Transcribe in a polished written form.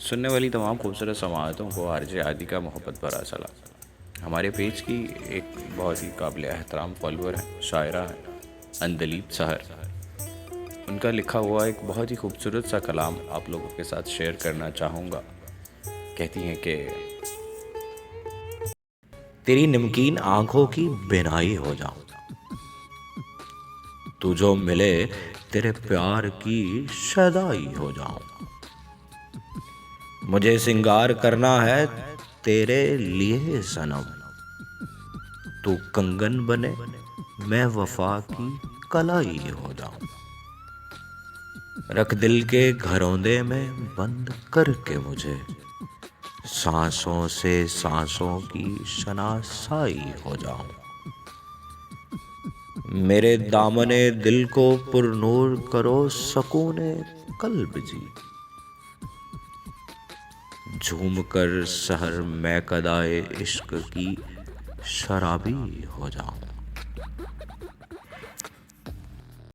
सुनने वाली तमाम खूबसूरत समाअतों को आरजे आदि का मोहब्बत भरा सलाम। हमारे पेज की एक बहुत ही काबिल एहतराम फॉलोअर है, शायरा है अंदलीब सहर। उनका लिखा हुआ एक बहुत ही खूबसूरत सा कलाम आप लोगों के साथ शेयर करना चाहूँगा। कहती हैं कि तेरी नमकीन आंखों की बिनाई हो जाऊं, तू जो मिले तेरे प्यार की शदाई हो जाऊं। मुझे सिंगार करना है तेरे लिए सनम, तू कंगन बने मैं वफा की कलाई हो जाऊं। रख दिल के घरौंदे में बंद करके मुझे, सांसों से सांसों की शनासाई हो जाऊं। मेरे दामने दिल को पुरनूर करो सकूने कल्ब जी, झूम कर सहर मैं कदाए इश्क की शराबी हो जाऊं।